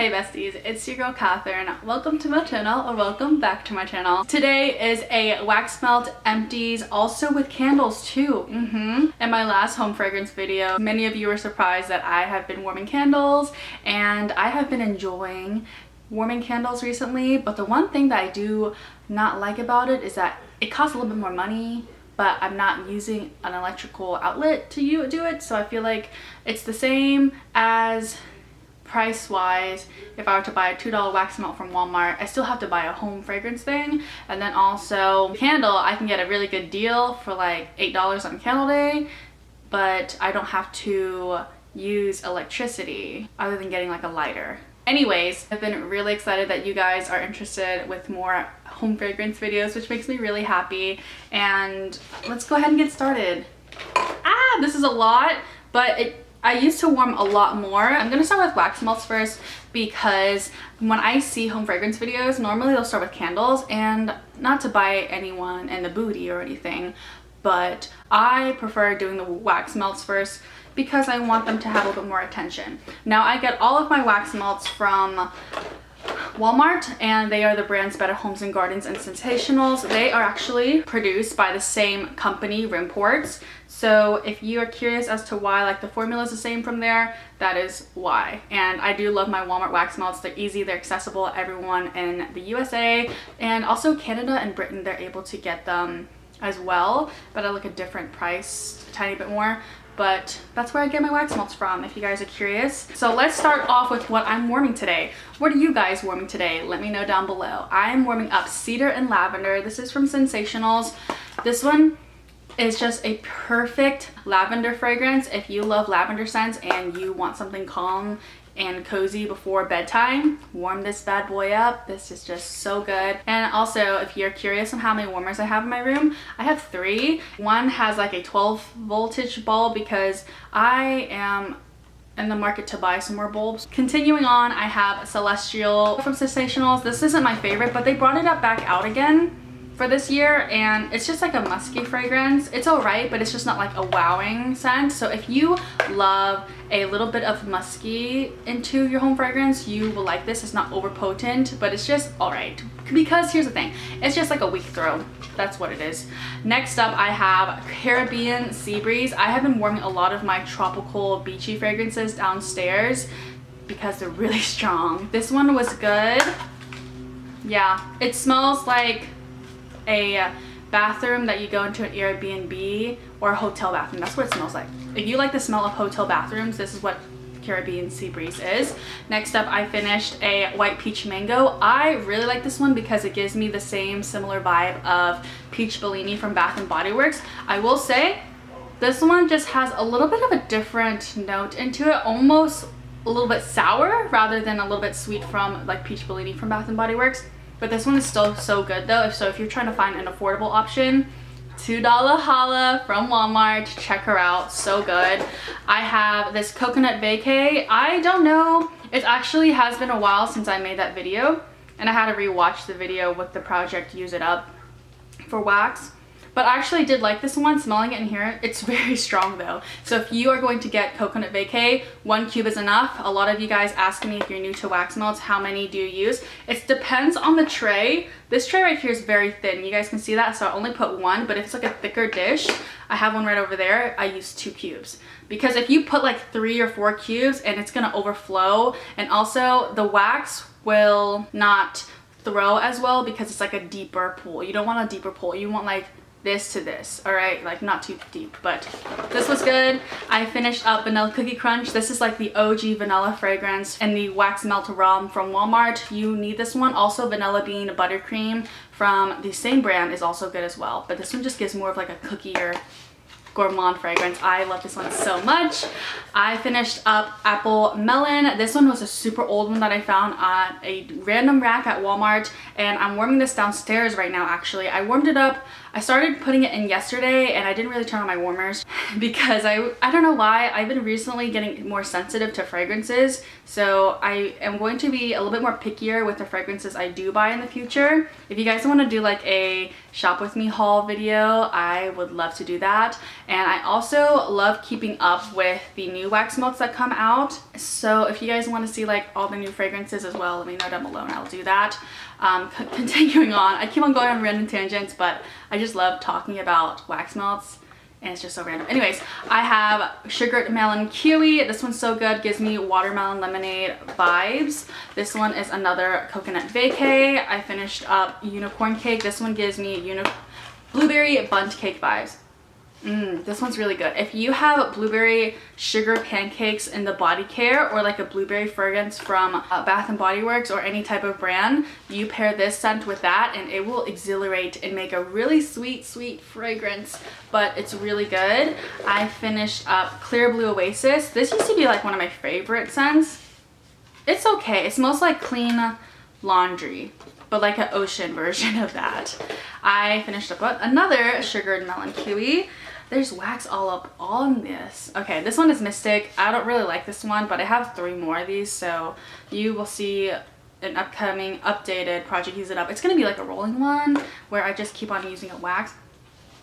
Hey besties, it's your girl Catherine. Welcome to my channel, or welcome back to my channel. Today is a wax melt empties, also with candles too. In my last home fragrance video, many of you were surprised that I have been warming candles, and I have been enjoying warming candles recently, but the one thing that I do not like about it is that it costs a little bit more money, but I'm not using an electrical outlet to do it, so I feel like it's the same as price-wise. If I were to buy a $2 wax melt from Walmart, I still have to buy a home fragrance thing. And then also candle, I can get a really good deal for like $8 on Candle Day, but I don't have to use electricity other than getting like a lighter. Anyways, I've been really excited that you guys are interested with more home fragrance videos, which makes me really happy. And let's go ahead and get started. This is a lot, but I used to warm a lot more. I'm gonna start with wax melts first because when I see home fragrance videos, normally they'll start with candles, and not to bite anyone in the booty or anything, but I prefer doing the wax melts first because I want them to have a little bit more attention. Now I get all of my wax melts from Walmart, and they are the brands Better Homes and Gardens and Scentsationals. They are actually produced by the same company, Rimports. So if you are curious as to why like the formula is the same from there, that is why. And I do love my Walmart wax melts. They're easy, they're accessible. Everyone in the USA and also Canada and Britain, they're able to get them as well, but at like a different price, a tiny bit more. But that's where I get my wax melts from, if you guys are curious. So let's start off with what I'm warming today. What are you guys warming today? Let me know down below. I'm warming up Cedar and Lavender. This is from Scentsationals. This one is just a perfect lavender fragrance. If you love lavender scents and you want something calm and cozy before bedtime, warm this bad boy up. This is just so good. And also, if you're curious on how many warmers I have in my room, I have 3. One has like a 12 voltage bulb because I am in the market to buy some more bulbs. Continuing on, I have Celestial from Scentsationals. This isn't my favorite, but they brought it up back out again for this year, and it's just like a musky fragrance. It's alright, but it's just not like a wowing scent. So if you love a little bit of musky into your home fragrance, you will like this. It's not over potent, but it's just alright. Because here's the thing, it's just like a weak throw. That's what it is. Next up, I have Caribbean Sea Breeze. I have been warming a lot of my tropical beachy fragrances downstairs because they're really strong. This one was good. Yeah, it smells like a bathroom that you go into an Airbnb or a hotel bathroom. That's what it smells like. If you like the smell of hotel bathrooms, this is what Caribbean Sea Breeze is. Next up, I finished a White Peach Mango. I really like this one because it gives me the same similar vibe of Peach Bellini from Bath & Body Works. I will say this one just has a little bit of a different note into it, almost a little bit sour rather than a little bit sweet from like Peach Bellini from Bath & Body Works. But this one is still so good though. If you're trying to find an affordable option, $2 Holla from Walmart, check her out, so good. I have this Coconut Vacay. I don't know, it actually has been a while since I made that video, and I had to rewatch the video with the Project Use It Up for wax. But I actually did like this one, smelling it in here. It's very strong though. So if you are going to get Coconut Vacay, 1 cube is enough. A lot of you guys ask me if you're new to wax melts, how many do you use? It depends on the tray. This tray right here is very thin. You guys can see that, so I only put 1, but if it's like a thicker dish, I have one right over there, I use 2 cubes. Because if you put like 3 or 4 cubes and it's gonna overflow, and also the wax will not throw as well because it's like a deeper pool. You don't want a deeper pool, you want like this to this, all right, like not too deep. But this was good. I finished up Vanilla Cookie Crunch. This is like the OG vanilla fragrance and the wax melt rum from Walmart. You need this one. Also Vanilla Bean Buttercream from the same brand is also good as well, but this one just gives more of like a cookier gourmand fragrance. I love this one so much. I finished up Apple Melon. This one was a super old one that I found at a random rack at Walmart, and I'm warming this downstairs right now actually. I warmed it up I started putting it in yesterday and I didn't really turn on my warmers because I don't know why. I've been recently getting more sensitive to fragrances. So I am going to be a little bit more pickier with the fragrances I do buy in the future. If you guys want to do like a shop with me haul video, I would love to do that. And I also love keeping up with the new wax melts that come out. So if you guys want to see like all the new fragrances as well, let me know down below and I'll do that. Continuing on, I keep on going on random tangents, but I just love talking about wax melts and it's just so random. Anyways, I have Sugared Melon Kiwi. This one's so good, gives me watermelon lemonade vibes. This one is another coconut vacay. I finished up Unicorn Cake. This one gives me blueberry bundt cake vibes. This one's really good. If you have blueberry sugar pancakes in the body care or like a blueberry fragrance from Bath & Body Works or any type of brand, you pair this scent with that and it will exhilarate and make a really sweet, sweet fragrance, but it's really good. I finished up Clear Blue Oasis. This used to be like one of my favorite scents. It's okay. It smells like clean laundry, but like an ocean version of that. I finished up another Sugared Melon Kiwi. There's wax all up on this. Okay, this one is Mystic. I don't really like this one, but I have 3 more of these, so you will see an upcoming updated Project Use It Up. It's gonna be like a rolling one where I just keep on using a wax.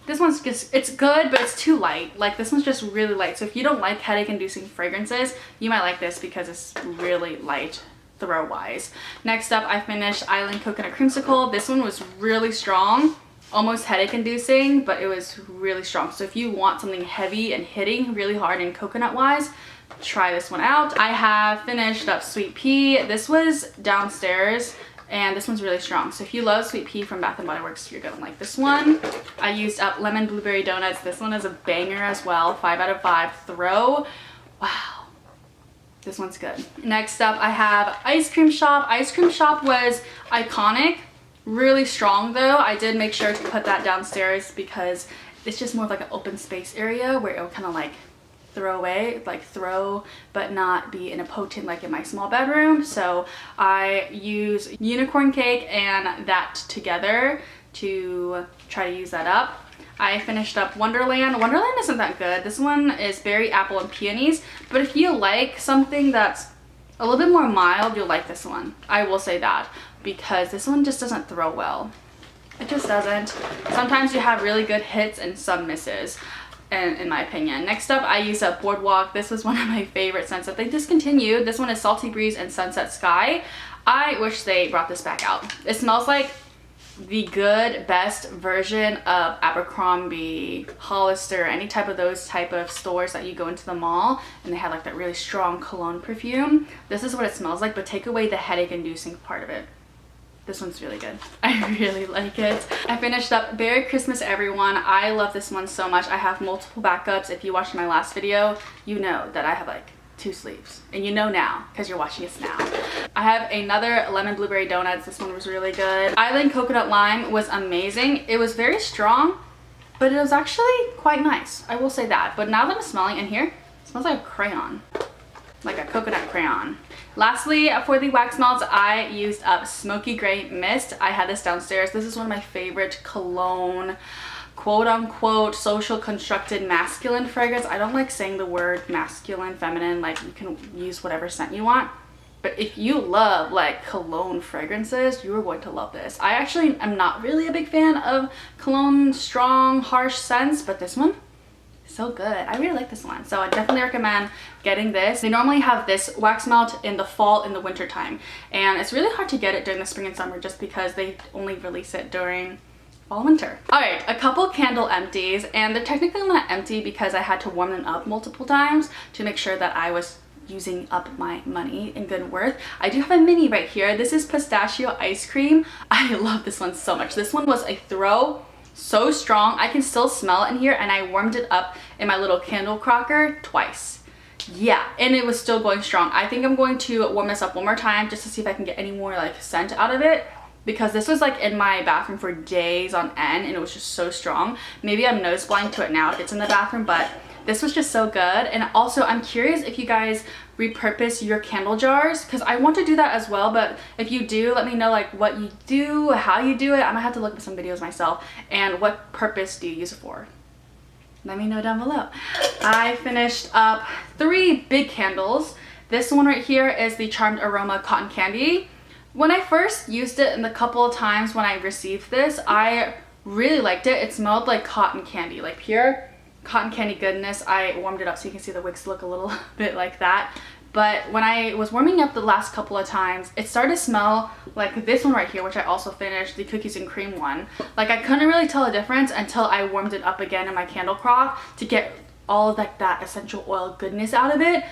This one's just, it's good, but it's too light. Like this one's just really light. So if you don't like headache inducing fragrances, you might like this because it's really light throw wise. Next up, I finished Island Coconut Creamsicle. This one was really strong. Almost headache inducing, but it was really strong. So if you want something heavy and hitting really hard and coconut wise, try this one out. I have finished up Sweet Pea. This was downstairs and this one's really strong. So if you love Sweet Pea from Bath & Body Works, you're gonna like this one. I used up Lemon Blueberry Donuts. This one is a banger as well. 5 out of 5 throw. Wow. This one's good. Next up, I have Ice Cream Shop. Ice Cream Shop was iconic. Really strong though. I did make sure to put that downstairs because it's just more of like an open space area where it'll kind of like throw away, like throw, but not be in a potent like in my small bedroom. So I use Unicorn Cake and that together to try to use that up. I finished up Wonderland. Wonderland isn't that good. This one is Berry, Apple, and Peonies. But if you like something that's a little bit more mild, you'll like this one. I will say that. Because this one just doesn't throw well. It just doesn't. Sometimes you have really good hits and some misses, in my opinion. Next up, I used up Boardwalk. This was one of my favorite scents that they discontinued. This one is Salty Breeze and Sunset Sky. I wish they brought this back out. It smells like the good, best version of Abercrombie, Hollister, any type of those type of stores that you go into the mall and they have like that really strong cologne perfume. This is what it smells like, but take away the headache inducing part of it. This one's really good. I really like it. I finished up Merry Christmas Everyone. I love this one so much. I have multiple backups. If you watched my last video, you know that I have like 2 sleeves. And you know now because you're watching this now. I have another Lemon Blueberry Donuts. This one was really good. Island Coconut Lime was amazing. It was very strong, but it was actually quite nice. I will say that. But now that I'm smelling in here, it smells like a crayon. Like a coconut crayon. Lastly, for the wax melts, I used up Smoky Gray Mist. I had this downstairs. This is one of my favorite cologne, quote-unquote, social constructed masculine fragrance. I don't like saying the word masculine, feminine, like you can use whatever scent you want. But if you love like cologne fragrances, you are going to love this. I actually am not really a big fan of cologne, strong, harsh scents, but this one, so good. I really like this one, so I definitely recommend getting this. They normally have this wax melt in the fall and the winter time, and it's really hard to get it during the spring and summer just because they only release it during fall and winter. All right, a couple candle empties, and they're technically not empty because I had to warm them up multiple times to make sure that I was using up my money in good worth. I do have a mini right here. This is Pistachio Ice Cream. I love this one so much. This one was a throw. So strong. I can still smell it in here, and I warmed it up in my little candle crocker twice. Yeah, and it was still going strong. I think I'm going to warm this up one more time just to see if I can get any more like scent out of it, because this was like in my bathroom for days on end and it was just so strong. Maybe I'm nose blind to it now if it's in the bathroom, but This was just so good. And also I'm curious if you guys repurpose your candle jars, because I want to do that as well. But if you do, let me know like what you do, how you do it. I might have to look at some videos myself. And what purpose do you use it for? Let me know down below. I finished up 3 big candles. This one right here is the Charmed Aroma Cotton Candy. When I first used it and the couple of times when I received this, I really liked it. It smelled like cotton candy, like pure cotton candy goodness. I warmed it up so you can see the wicks look a little bit like that. But when I was warming up the last couple of times, it started to smell like this one right here, which I also finished, the cookies and cream one. Like I couldn't really tell a difference until I warmed it up again in my candle crock to get all of that essential oil goodness out of it.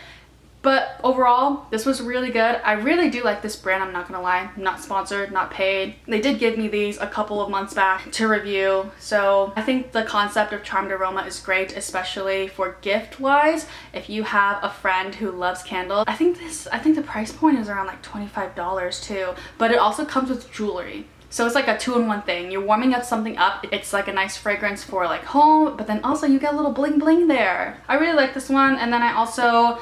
But overall, this was really good. I really do like this brand, I'm not gonna lie. I'm not sponsored, not paid. They did give me these a couple of months back to review. So I think the concept of Charmed Aroma is great, especially for gift wise. If you have a friend who loves candles, I think the price point is around like $25 too. But it also comes with jewelry. So it's like a 2-in-1 thing. You're warming up something up. It's like a nice fragrance for like home, but then also you get a little bling bling there. I really like this one. And then I also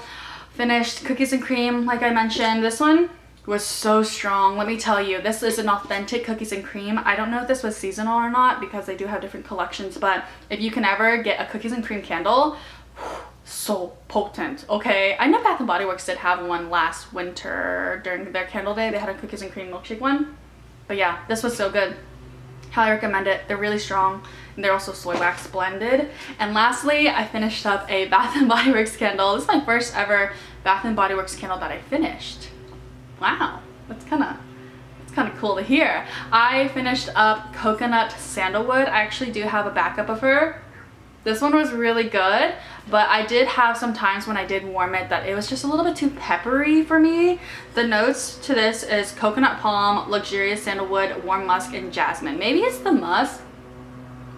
finished cookies and cream, like I mentioned. This one was so strong. Let me tell you, this is an authentic cookies and cream. I don't know if this was seasonal or not because they do have different collections, but if you can ever get a cookies and cream candle, so potent. Okay, I know Bath and Body Works did have one last winter during their candle day. They had a cookies and cream milkshake one, but yeah, this was so good. Highly recommend it. They're really strong, and they're also soy wax blended. And lastly, I finished up a Bath and Body Works candle. This is my first ever Bath and Body Works candle that I finished. Wow, that's kind of cool to hear. I finished up Coconut Sandalwood. I actually do have a backup of her. This one was really good, but I did have some times when I did warm it that it was just a little bit too peppery for me. The notes to this is coconut palm, luxurious sandalwood, warm musk, and jasmine. Maybe it's the musk,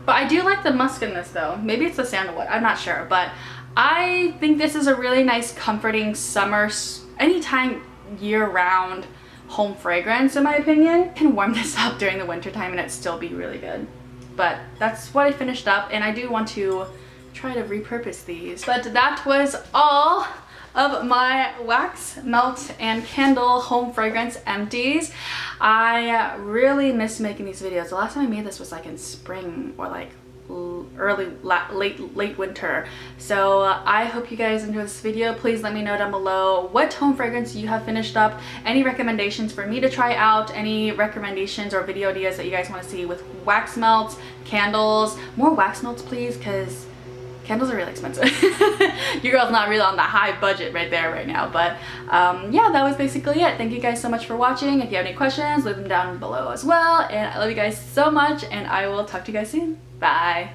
but I do like the musk in this though. Maybe it's the sandalwood, I'm not sure, but I think this is a really nice, comforting summer, anytime year-round home fragrance in my opinion. You can warm this up during the winter time and it still be really good. But that's what I finished up, and I do want to try to repurpose these. But that was all of my wax melt and candle home fragrance empties. I really miss making these videos. The last time I made this was like in spring or like late winter. So I hope you guys enjoyed this video. Please let me know down below what home fragrance you have finished up, any recommendations for me to try out, any recommendations or video ideas that you guys want to see with wax melts, candles. More wax melts please, because candles are really expensive. Your girl's not really on the high budget right there right now, but yeah, that was basically it. Thank you guys so much for watching. If you have any questions, leave them down below as well, and I love you guys so much, and I will talk to you guys soon. Bye.